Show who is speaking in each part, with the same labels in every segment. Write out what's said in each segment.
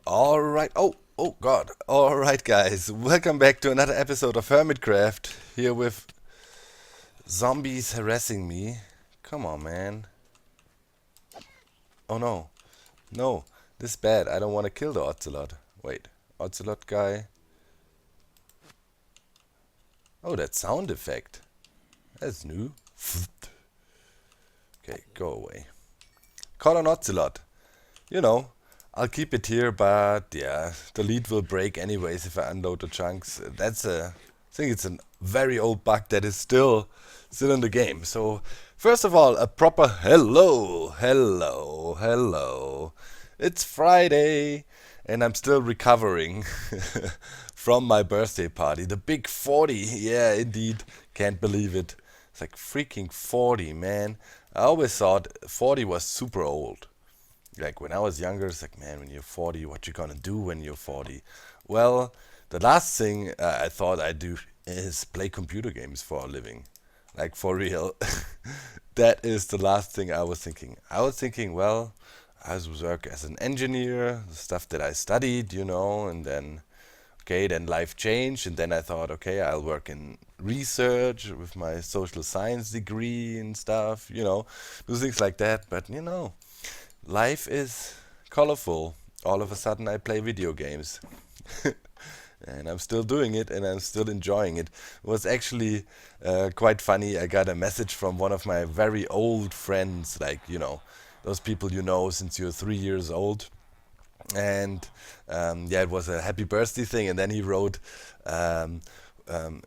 Speaker 1: All right. Oh God. All right, guys. Welcome back to another episode of Hermitcraft. Here with zombies harassing me. Come on, man. Oh no, no. This is bad. I don't want to kill the ocelot. Wait, ocelot guy. Oh, that sound effect. That's new. Okay, go away. Call an ocelot. You know, I'll keep it here, but yeah, the lead will break anyways if I unload the chunks. I think it's a very old bug that is still in the game. So first of all, a proper hello. It's Friday, and I'm still recovering from my birthday party, the big 40. Yeah, indeed, can't believe it. It's like freaking 40, man. I always thought 40 was super old. Like when I was younger, it's like, man, when you're 40, what you gonna do when you're 40? Well, the last thing I thought I'd do is play computer games for a living. Like for real. That is the last thing I was thinking. I was thinking, well, I was work as an engineer, the stuff that I studied, and then, okay, then life changed, and then I thought, okay, I'll work in research with my social science degree and stuff, do things like that. But life is colorful. All of a sudden, I play video games. And I'm still doing it and I'm still enjoying it. It was actually quite funny. I got a message from one of my very old friends, like, those people you know since you're 3 years old. And yeah, it was a happy birthday thing. And then he wrote, um,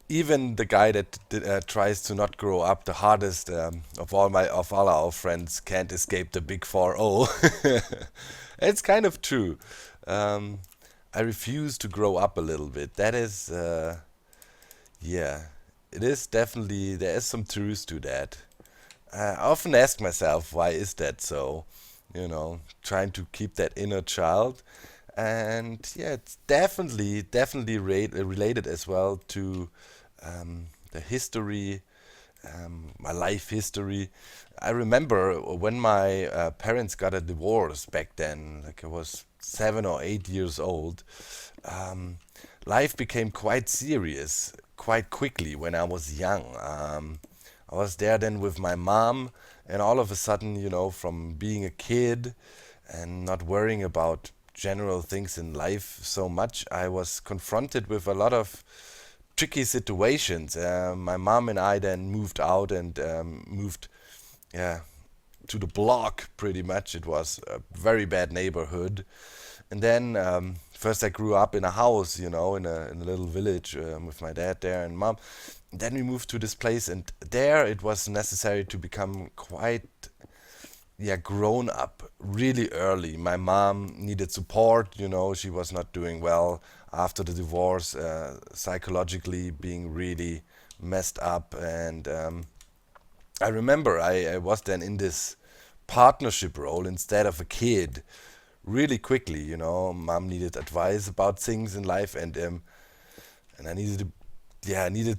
Speaker 1: even the guy that tries to not grow up the hardest of all our friends can't escape the big 4-0. It's kind of true. Um, I refuse to grow up a little bit. That is, yeah, it is definitely, there is some truth to that. I often ask myself, why is that so? Trying to keep that inner child. And yeah, it's definitely related as well to the history, my life history. I remember when my parents got a divorce back then, like I was 7 or 8 years old. Um, Life became quite serious quite quickly when I was young. I was there then with my mom, and all of a sudden, from being a kid and not worrying about general things in life so much, I was confronted with a lot of tricky situations. My mom and I then moved out and moved, yeah, to the block pretty much. It was a very bad neighborhood. And then first I grew up in a house, in a little village with my dad there and mom. Then we moved to this place, and there it was necessary to become quite, yeah, grown up really early. My mom needed support, she was not doing well after the divorce, psychologically being really messed up. And I remember I was then in this partnership role instead of a kid really quickly. Mom needed advice about things in life, and I needed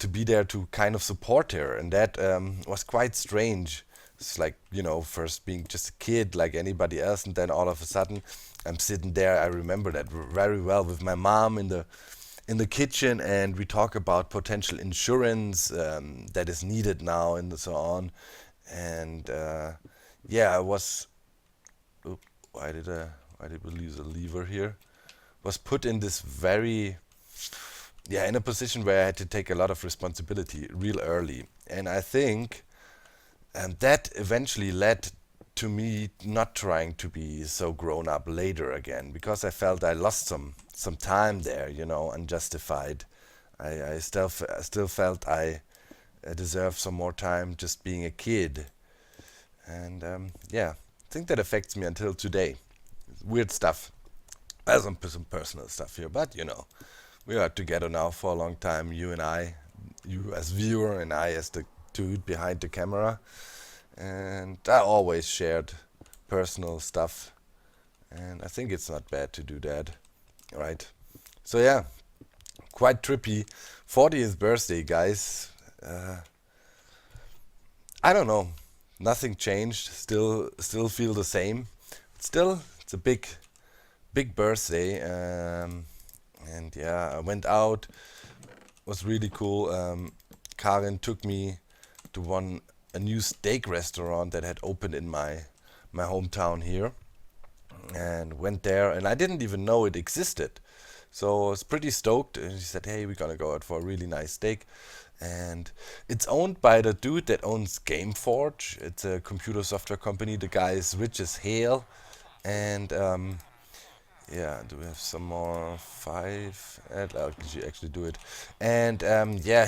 Speaker 1: to be there to kind of support her, and that was quite strange. It's like, first being just a kid like anybody else, and then all of a sudden I'm sitting there. I remember that very well with my mom in the kitchen, and we talk about potential insurance that is needed now and so on. And yeah, I was. Oop, why did we lose a lever here? Was put in this very, yeah, in a position where I had to take a lot of responsibility real early. And I think that eventually led to me not trying to be so grown up later again, because I felt I lost some time there, unjustified. I still felt I deserved some more time just being a kid. And yeah, I think that affects me until today. Weird stuff. Some personal stuff here, but we are together now for a long time. You and I, you as viewer and I as the dude behind the camera, and I always shared personal stuff, and I think it's not bad to do that, right? So yeah, quite trippy. 40th birthday, guys. I don't know. Nothing changed. Still feel the same. Still, it's a big birthday, and yeah, I went out. Was really cool. Karin took me to a new steak restaurant that had opened in my hometown here, and went there, and I didn't even know it existed. So I was pretty stoked, and she said, "Hey, we're gonna go out for a really nice steak." And it's owned by the dude that owns Gameforge. It's a computer software company. The guy is rich as hell, and yeah, do we have some more? Five? I'll actually do it. And yeah,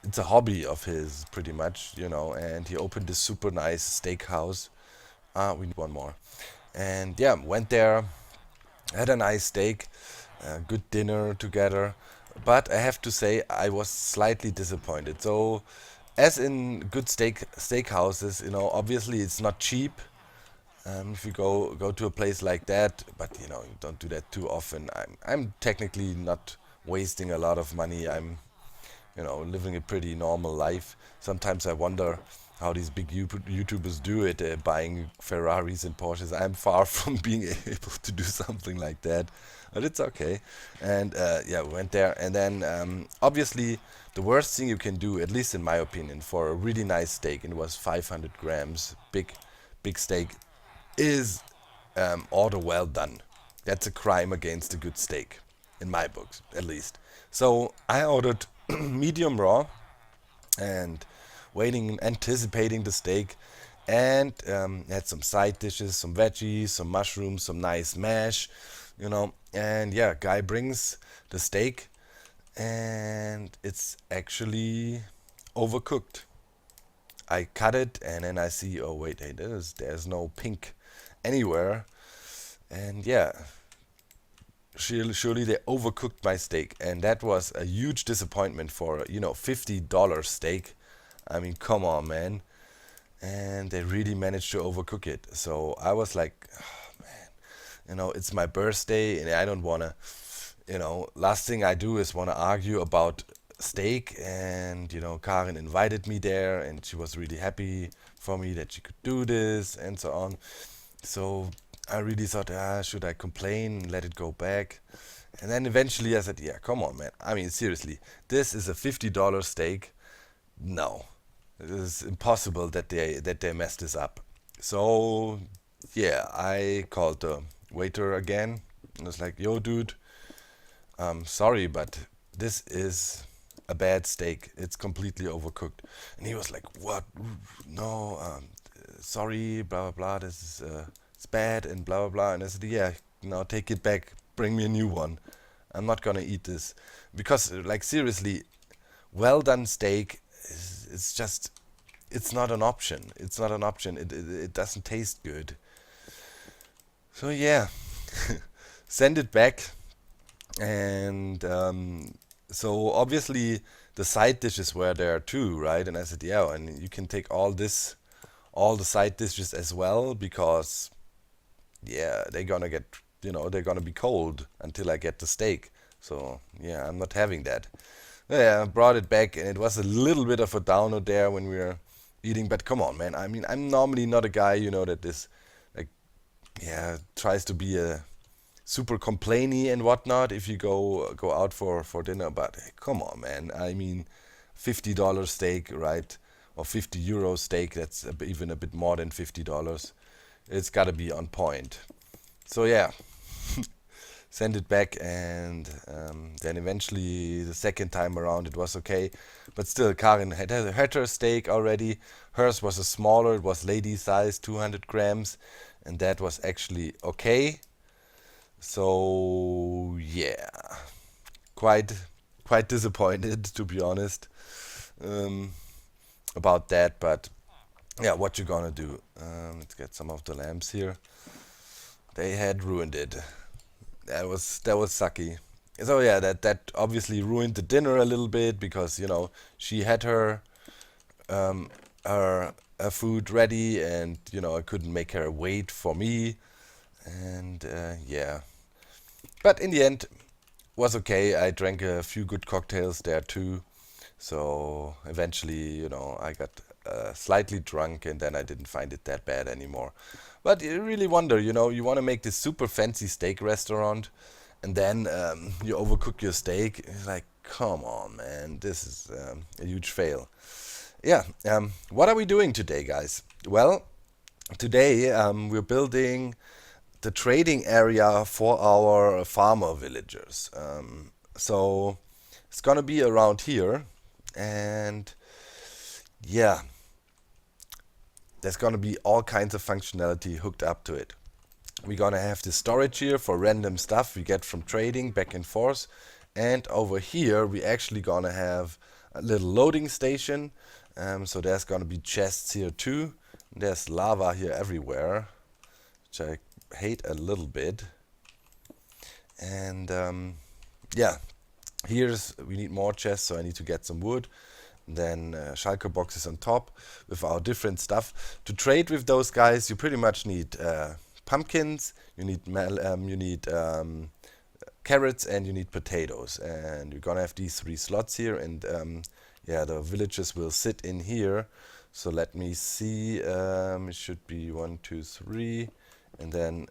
Speaker 1: it's a hobby of his, pretty much, and he opened this super nice steakhouse. We need one more. And yeah, went there, had a nice steak, good dinner together. But I have to say, I was slightly disappointed. So, as in good steakhouses, obviously it's not cheap. If you go to a place like that, but you don't do that too often. I'm technically not wasting a lot of money. I'm living a pretty normal life. Sometimes I wonder how these big YouTubers do it, buying Ferraris and Porsches. I'm far from being able to do something like that, but it's okay. And yeah, we went there, and then obviously the worst thing you can do, at least in my opinion, for a really nice steak, and it was 500 grams, big steak, is order well done. That's a crime against a good steak, in my books, at least. So I ordered medium raw and waiting, anticipating the steak, and had some side dishes, some veggies, some mushrooms, some nice mash, And yeah, guy brings the steak, and it's actually overcooked. I cut it, and then I see, oh wait, hey, there's no pink anywhere, and yeah, surely they overcooked my steak, and that was a huge disappointment for $50 steak. I mean, come on, man. And they really managed to overcook it. So I was like, oh, man, it's my birthday, and I don't wanna, last thing I do is wanna argue about steak. And Karin invited me there, and she was really happy for me that she could do this, and so on. So I really thought, should I complain, let it go back? And then eventually I said, yeah, come on, man. I mean, seriously, this is a $50 steak. No, it is impossible that they messed this up. So yeah, I called the waiter again and was like, yo, dude, sorry, but this is a bad steak. It's completely overcooked. And he was like, what? No, sorry, blah, blah, blah. This is, it's bad and blah, blah, blah. And I said, yeah, now take it back. Bring me a new one. I'm not gonna eat this. Because, like, seriously, well done steak it's just, it's not an option. It's not an option. It doesn't taste good. So, yeah, send it back. And so obviously the side dishes were there too, right? And I said, yeah, and you can take all the side dishes as well, because yeah, they're gonna be cold until I get the steak. So yeah, I'm not having that. Yeah, I brought it back, and it was a little bit of a downer there when we were eating. But come on, man. I mean, I'm normally not a guy, that is like, yeah, tries to be a super complainy and whatnot if you go out for dinner. But hey, come on, man. I mean, $50 steak, right? Or €50 steak. That's even a bit more than $50. It's got to be on point. So yeah, send it back, and then eventually the second time around it was okay. But still, Karin had her steak already. Hers was a smaller. It was lady size, 200 grams, and that was actually okay. So yeah, quite quite disappointed, to be honest, um, about that. But yeah, what you gonna do? Let's get some of the lamps here. They had ruined it. That was sucky. So yeah, that obviously ruined the dinner a little bit, because she had um, her food ready, and I couldn't make her wait for me, and yeah. But in the end, was okay. I drank a few good cocktails there too. So eventually, I got slightly drunk, and then I didn't find it that bad anymore. But you really wonder, you want to make this super fancy steak restaurant, and then you overcook your steak. It's like, come on, man, this is a huge fail. Yeah, what are we doing today, guys? Well, today we're building the trading area for our farmer villagers. So it's gonna be around here, and yeah, there's gonna be all kinds of functionality hooked up to it. We're gonna have the storage here for random stuff we get from trading back and forth, and over here we actually gonna have a little loading station. So there's gonna be chests here too. There's lava here everywhere, which I hate a little bit. And yeah, we need more chests, so I need to get some wood. Then shulker boxes on top with our different stuff. To trade with those guys, you pretty much need pumpkins, you need carrots, and you need potatoes. And you're gonna have these 3 slots here, and yeah, the villagers will sit in here. So let me see, it should be 1, 2, 3, and then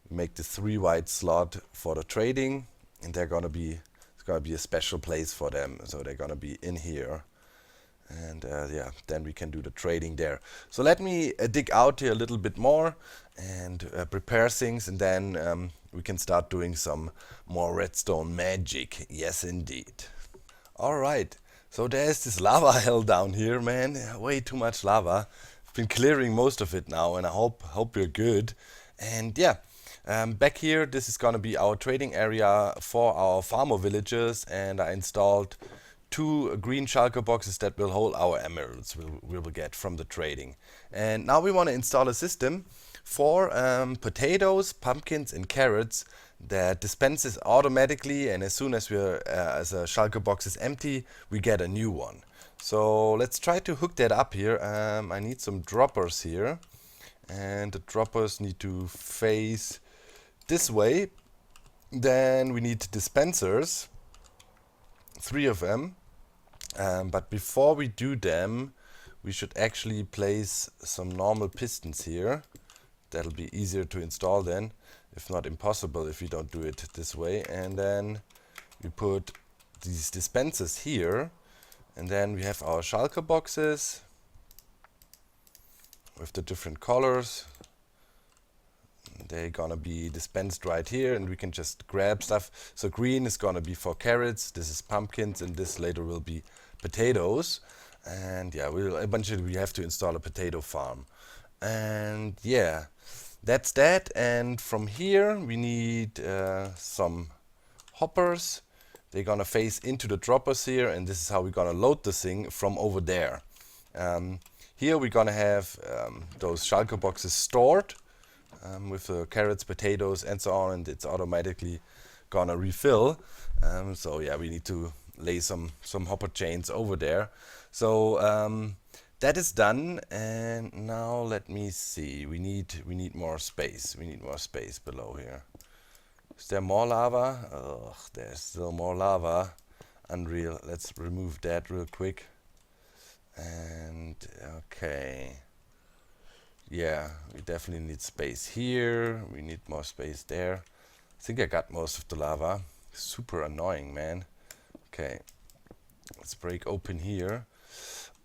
Speaker 1: make the 3 wide slot for the trading, and it's gonna be a special place for them, so they're gonna be in here. And yeah, then we can do the trading there. So let me dig out here a little bit more and prepare things, and then we can start doing some more redstone magic. Yes, indeed. Alright, so there's this lava hell down here, man. Way too much lava. I've been clearing most of it now, and I hope you're good. And yeah, back here, this is gonna be our trading area for our farmer villagers, and I installed 2 green shulker boxes that will hold our emeralds we will get from the trading. And now we want to install a system for potatoes, pumpkins, and carrots that dispenses automatically, and as soon as as a shulker box is empty, we get a new one. So let's try to hook that up here. I need some droppers here, and the droppers need to face this way. Then we need dispensers, 3 of them. But before we do them, we should actually place some normal pistons here. That'll be easier to install then, if not impossible if we don't do it this way. And then we put these dispensers here, and then we have our shulker boxes with the different colors. They're gonna be dispensed right here, and we can just grab stuff. So green is gonna be for carrots, this is pumpkins, and this later will be potatoes. And yeah, eventually we have to install a potato farm. And yeah, that's that. And from here we need some hoppers. They're gonna face into the droppers here, and this is how we're gonna load the thing from over there. Here we're gonna have those shulker boxes stored with the carrots, potatoes, and so on, and it's automatically gonna refill. So yeah, we need to lay some hopper chains over there. So that is done, and now let me see. We need more space. We need more space below here. Is there more lava? Ugh, there's still more lava. Unreal. Let's remove that real quick. And okay. Yeah, we definitely need space here. We need more space there. I think I got most of the lava. Super annoying, man. Okay, let's break open here.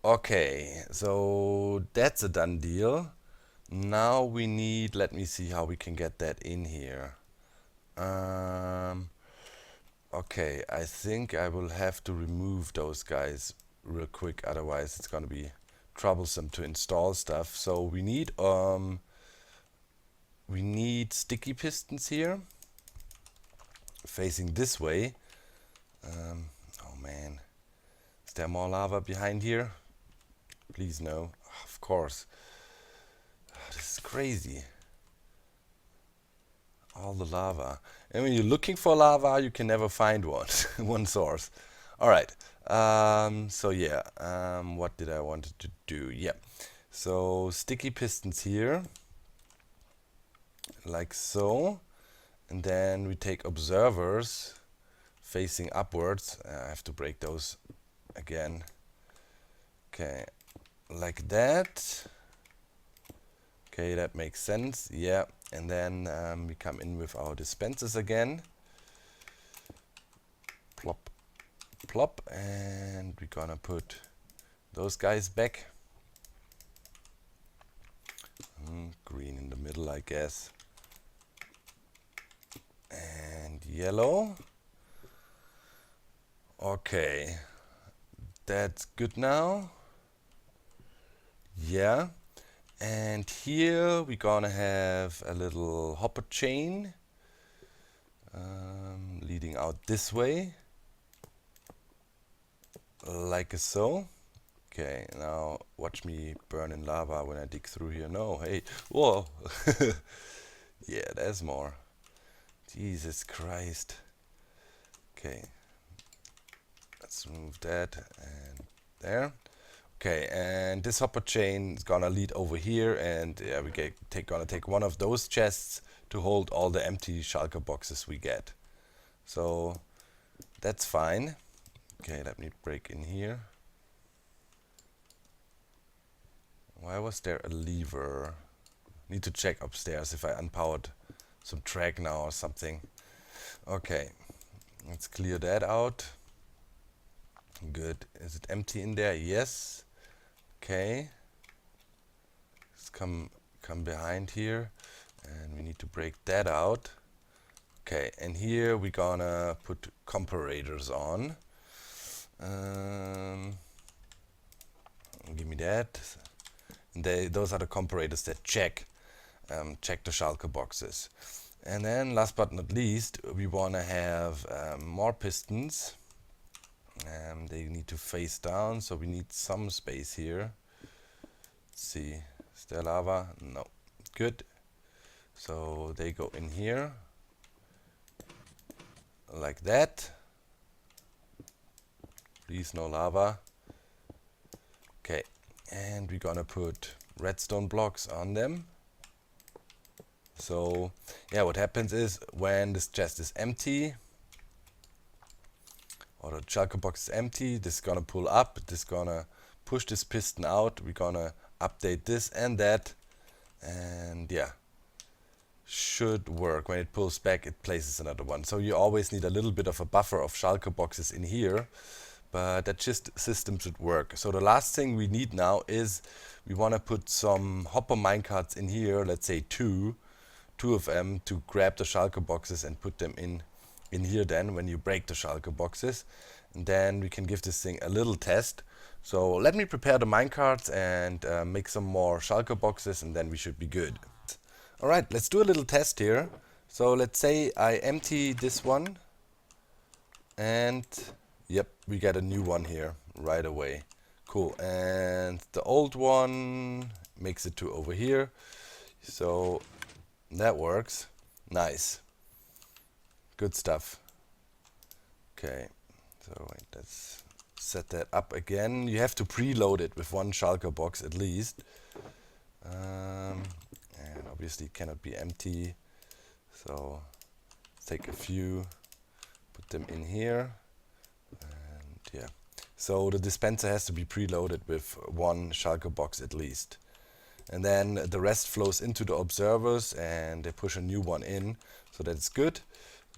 Speaker 1: Okay, so that's a done deal. Now we need, let me see how we can get that in here. Okay, I think I will have to remove those guys real quick, otherwise it's gonna be troublesome to install stuff. So we need sticky pistons here facing this way. Oh man, is there more lava behind here? Please no. Of course. This is crazy. All the lava, and when you're looking for lava, you can never find one. One source. All right. So yeah, what did I want to do? Yeah, so sticky pistons here, like so, and then we take observers facing upwards. I have to break those again. Okay, like that. Okay, that makes sense. Yeah, and then we come in with our dispensers again. Plop, plop, and we're gonna put those guys back. Green in the middle, I guess. And yellow. Okay, that's good now. Yeah. And here we're gonna have a little hopper chain leading out this way, like so. Okay, now watch me burn in lava when I dig through here. No, hey, whoa. Yeah, there's more. Jesus Christ. Okay, let's remove that and there. Okay, and this hopper chain is gonna lead over here, and yeah, gonna take one of those chests to hold all the empty shulker boxes we get. So that's fine. Okay, let me break in here. Why was there a lever? Need to check upstairs if I unpowered some track now or something. Okay, let's clear that out. Good. Is it empty in there? Yes. Okay. Let's come behind here, and we need to break that out. Okay, and here we're gonna put comparators on. Give me that. Those are the comparators that check the shulker boxes. And then last but not least, we want to have more pistons. They need to face down, so we need some space here. Let's see, is there lava? No. Good. So they go in here, like that. Please, no lava. Okay, and we're gonna put redstone blocks on them. So yeah, what happens is when this chest is empty, or the shulker box is empty, this is gonna pull up, this is gonna push this piston out, we're gonna update this and that, and yeah, should work. When it pulls back, it places another one. So you always need a little bit of a buffer of shulker boxes in here, but that just system should work. So the last thing we need now is we want to put some hopper minecarts in here, let's say two of them, to grab the shulker boxes and put them in here then when you break the shulker boxes. And then we can give this thing a little test. So let me prepare the minecarts and make some more shulker boxes, and then we should be good. Alright, let's do a little test here. So let's say I empty this one, and yep, we get a new one here right away. Cool. And the old one makes it to over here. So that works. Nice. Good stuff. Okay. So wait, let's set that up again. You have to preload it with one shulker box at least. And obviously it cannot be empty. So let's take a few, put them in here. And yeah. So the dispenser has to be preloaded with one shulker box at least. And then the rest flows into the observers and they push a new one in, so that's good.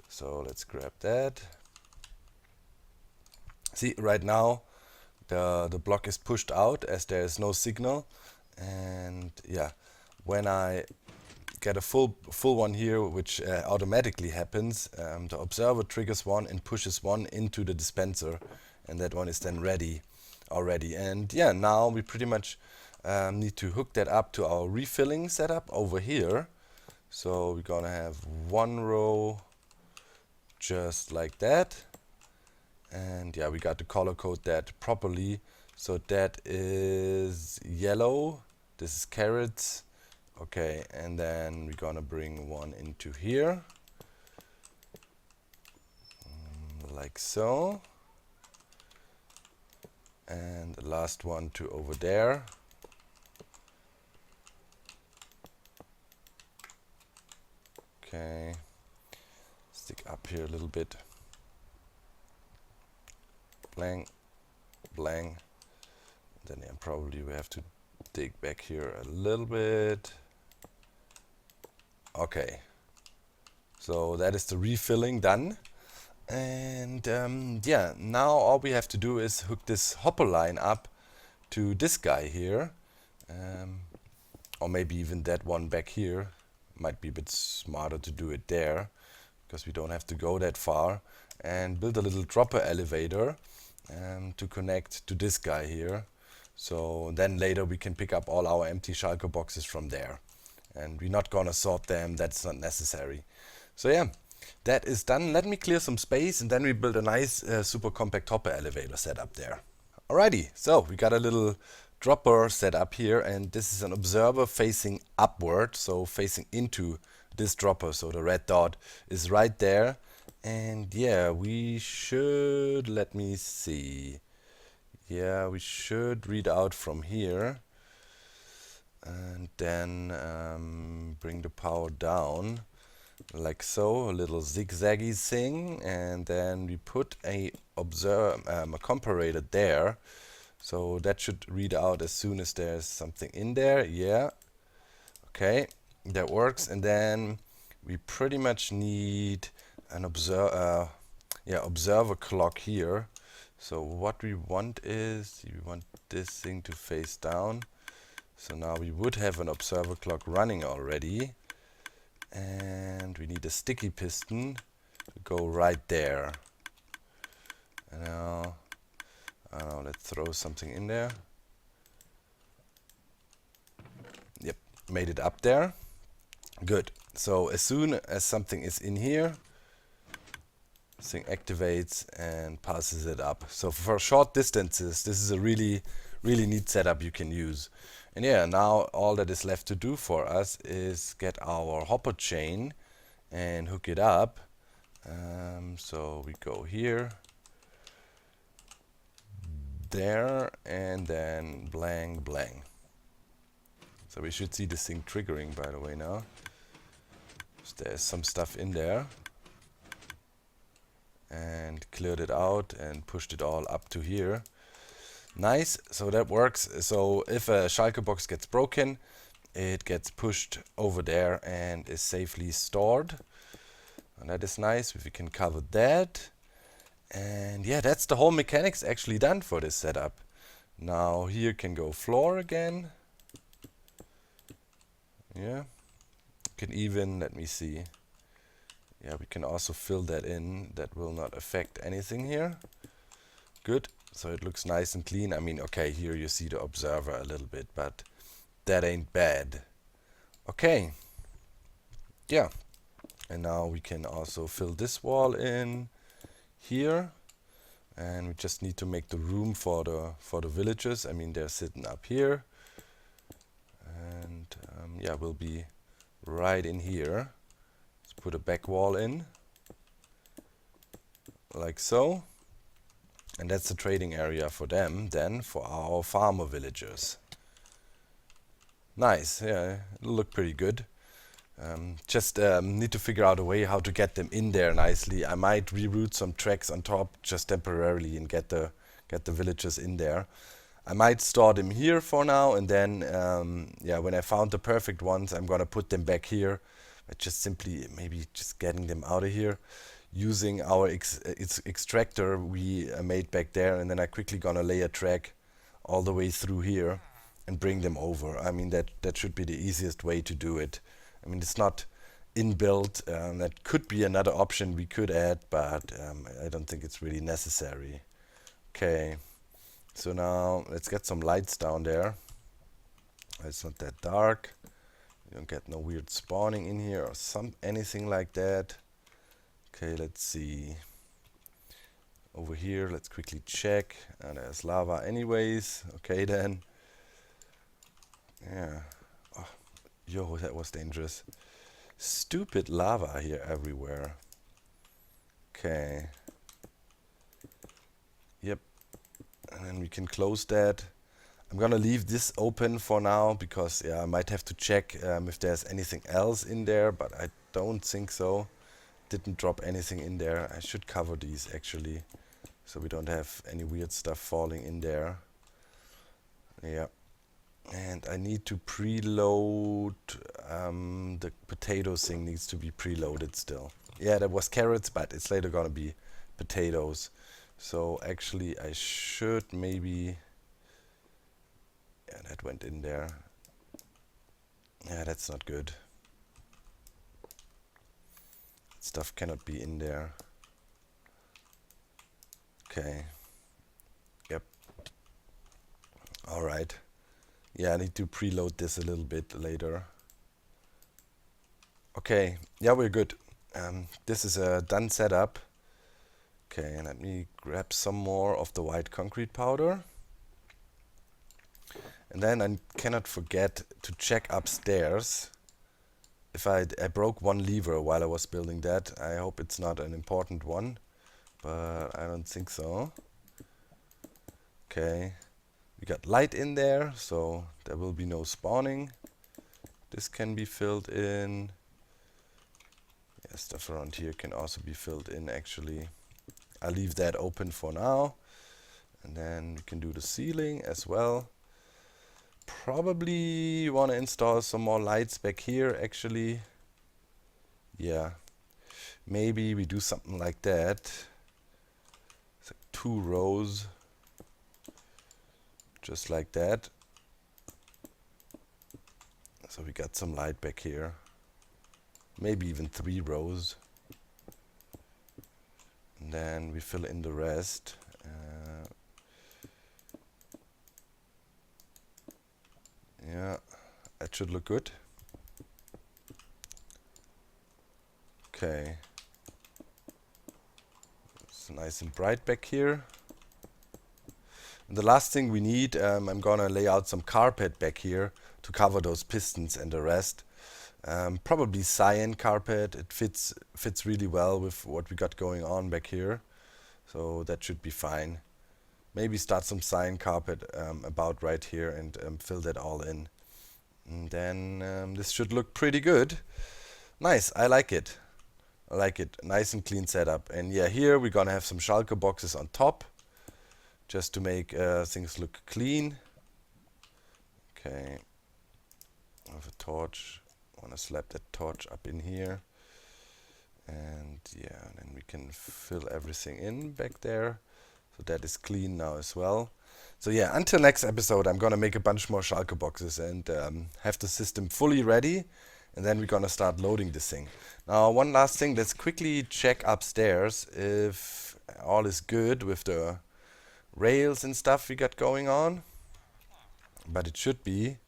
Speaker 1: So let's grab that. See, right now the block is pushed out as there is no signal. And yeah, when I get a full one here, which automatically happens, the observer triggers one and pushes one into the dispenser, and that one is then ready already. And yeah, now we pretty much need to hook that up to our refilling setup over here. So we're gonna have one row just like that, and yeah, we got to color code that properly. So that is yellow, this is carrots. Okay, and then we're gonna bring one into here, like so, and the last one to over there. Okay, stick up here a little bit. Blang, blang, Then yeah, probably we have to dig back here a little bit. Okay, so that is the refilling done. And yeah, now all we have to do is hook this hopper line up to this guy here. Or maybe even that one back here. Might be a bit smarter to do it there, because we don't have to go that far. And build a little dropper elevator to connect to this guy here. So then later we can pick up all our empty shulker boxes from there. And we're not gonna sort them, that's not necessary. So yeah, that is done. Let me clear some space and then we build a nice super compact hopper elevator setup there. Alrighty, so we got a little dropper set up here, and this is an observer facing upward, so facing into this dropper. So the red dot is right there. And yeah, we should, let me see. Yeah, we should read out from here. And then bring the power down like so, a little zigzaggy thing, and then we put a comparator there, so that should read out as soon as there's something in there. Yeah, okay, that works. And then we pretty much need an observer clock here. So what we want is, we want this thing to face down. So now we would have an observer clock running already. And we need a sticky piston to go right there. And now, let's throw something in there. Yep, made it up there. Good. So as soon as something is in here, this thing activates and passes it up. So for short distances, this is a really, really neat setup you can use. And yeah, now all that is left to do for us is get our hopper chain and hook it up. So we go here, there, and then blang, blang. So we should see this thing triggering, by the way, now. So there's some stuff in there. And cleared it out and pushed it all up to here. Nice, so that works. So if a shulker box gets broken, it gets pushed over there and is safely stored. And that is nice if we can cover that. And yeah, that's the whole mechanics actually done for this setup. Now here can go floor again. Yeah, you can even, let me see. Yeah, we can also fill that in. That will not affect anything here. Good. So it looks nice and clean. I mean, okay, here you see the observer a little bit, but that ain't bad. Okay. Yeah. And now we can also fill this wall in here. And we just need to make the room for the villagers. I mean, they're sitting up here. And yeah, we'll be right in here. Let's put a back wall in. Like so. And that's the trading area for them, then for our farmer villagers. Nice, yeah, it'll look pretty good. Just need to figure out a way how to get them in there nicely. I might reroute some tracks on top just temporarily and get the villagers in there. I might store them here for now, and then yeah, when I found the perfect ones, I'm gonna put them back here. But just simply maybe just getting them out of here. Using our extractor we made back there, and then I quickly gonna lay a track all the way through here and bring them over. I mean, that should be the easiest way to do it. I mean, it's not inbuilt. That could be another option we could add, but I don't think it's really necessary. Okay, so now let's get some lights down there. It's not that dark. You don't get no weird spawning in here or anything like that. Okay, let's see. Over here, let's quickly check. There's lava anyways. Okay then. Yeah. Oh, yo, that was dangerous. Stupid lava here everywhere. Okay. Yep. And then we can close that. I'm gonna leave this open for now because yeah, I might have to check if there's anything else in there, but I don't think so. Didn't drop anything in there. I should cover these actually, so we don't have any weird stuff falling in there. Yeah. And I need to preload. The potato thing needs to be preloaded still. Yeah, that was carrots, but it's later gonna be potatoes. So actually, I should maybe. Yeah, that went in there. Yeah, that's not good. Stuff cannot be in there. Okay. Yep. All right. Yeah, I need to preload this a little bit later. Okay. Yeah, we're good. This is a done setup. Okay, and let me grab some more of the white concrete powder. And then I cannot forget to check upstairs. If I broke one lever while I was building that. I hope it's not an important one, but I don't think so. Okay, we got light in there, so there will be no spawning. This can be filled in. Yeah, stuff around here can also be filled in actually. I'll leave that open for now. And then we can do the ceiling as well. Probably want to install some more lights back here actually. Yeah, maybe we do something like that. It's like 2 rows, just like that. So we got some light back here. Maybe even 3 rows. And then we fill in the rest. Yeah, that should look good. Okay. It's nice and bright back here. And the last thing we need, I'm gonna lay out some carpet back here to cover those pistons and the rest. Probably cyan carpet. It fits really well with what we got going on back here. So that should be fine. Maybe start some cyan carpet about right here and fill that all in. And then this should look pretty good. Nice, I like it. I like it. Nice and clean setup. And yeah, here we're gonna have some shulker boxes on top, just to make things look clean. Okay. I have a torch. I wanna slap that torch up in here. And yeah, then we can fill everything in back there. So that is clean now as well. So yeah, until next episode, I'm gonna make a bunch more shulker boxes and have the system fully ready. And then we're gonna start loading this thing. Now, one last thing, let's quickly check upstairs if all is good with the rails and stuff we got going on. But it should be.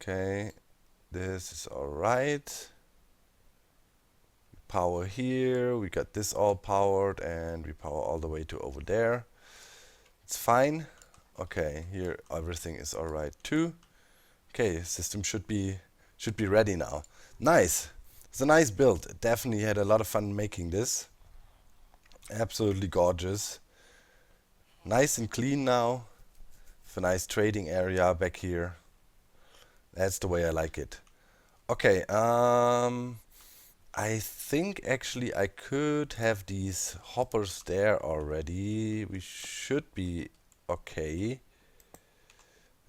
Speaker 1: Okay, this is alright. Power here, we got this all powered and we power all the way to over there. It's fine. Okay, here everything is alright too. Okay, system should be ready now. Nice. It's a nice build. Definitely had a lot of fun making this. Absolutely gorgeous. Nice and clean now. With a nice trading area back here. That's the way I like it. Okay, I think actually I could have these hoppers there already. We should be okay.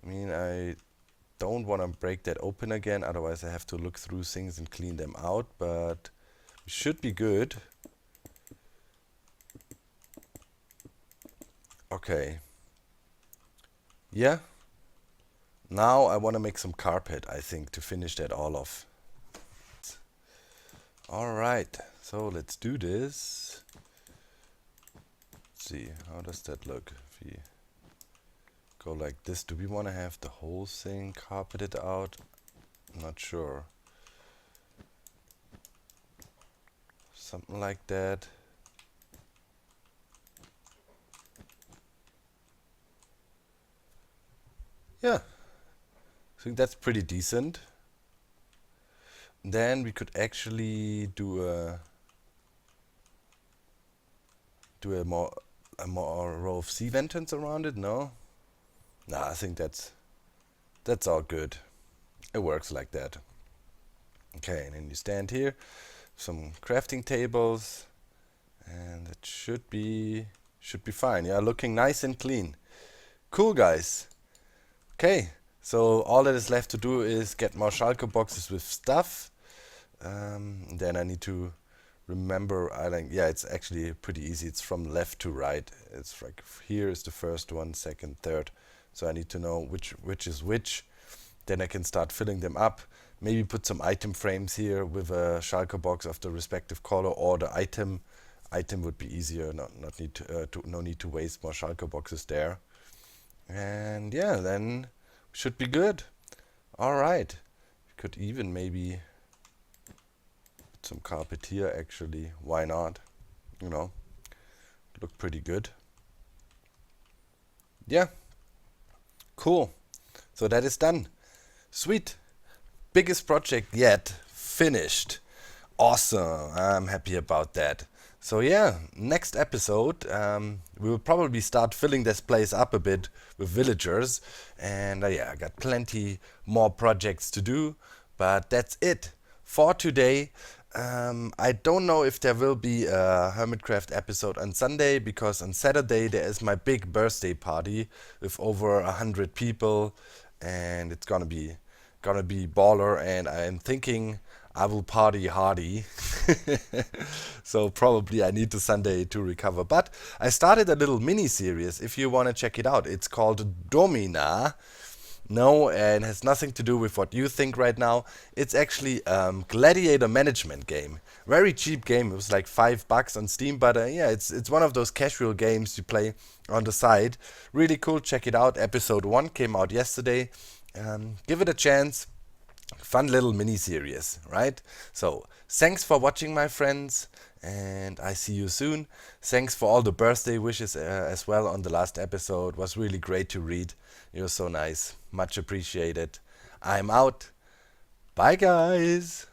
Speaker 1: I mean, I don't want to break that open again, otherwise I have to look through things and clean them out, but we should be good. Okay. Yeah. Now I want to make some carpet, I think, to finish that all off. Alright, so let's do this. Let's see, how does that look? If we go like this, do we want to have the whole thing carpeted out? I'm not sure. Something like that. Yeah, I think that's pretty decent. Then we could actually do a more row of sea lanterns around it. No, I think that's all good. It works like that. Okay, and then you stand here, some crafting tables, and it should be fine. Yeah, looking nice and clean. Cool, guys. Okay, so all that is left to do is get more shulker boxes with stuff. Then I need to remember, I think, yeah, it's actually pretty easy. It's from left to right. It's like here is the first one, second, third. So I need to know which is which. Then I can start filling them up. Maybe put some item frames here with a shulker box of the respective color, or the item would be easier. Not need to no need to waste more shulker boxes there. And yeah, then should be good. All right. Could even maybe put some carpet here. Actually, why not? You know, look pretty good. Yeah, cool. So that is done. Sweet. Biggest project yet finished. Awesome. I'm happy about that. So yeah, next episode we will probably start filling this place up a bit with villagers, and yeah, I got plenty more projects to do, but that's it for today. I don't know if there will be a Hermitcraft episode on Sunday, because on Saturday there is my big birthday party with over 100 people, and it's gonna be baller, and I'm thinking I will party hardy. So probably I need the Sunday to recover. But I started a little mini series if you want to check it out. It's called Domina. No, and has nothing to do with what you think right now. It's actually gladiator management game. Very cheap game. It was like $5 on Steam, but yeah, it's one of those casual games you play on the side. Really cool. Check it out. Episode 1 came out yesterday. Give it a chance. Fun little mini series, right? So thanks for watching, my friends, and I see you soon. Thanks for all the birthday wishes as well on the last episode. Was really great to read. You're so nice. Much appreciated. I'm out. Bye, guys.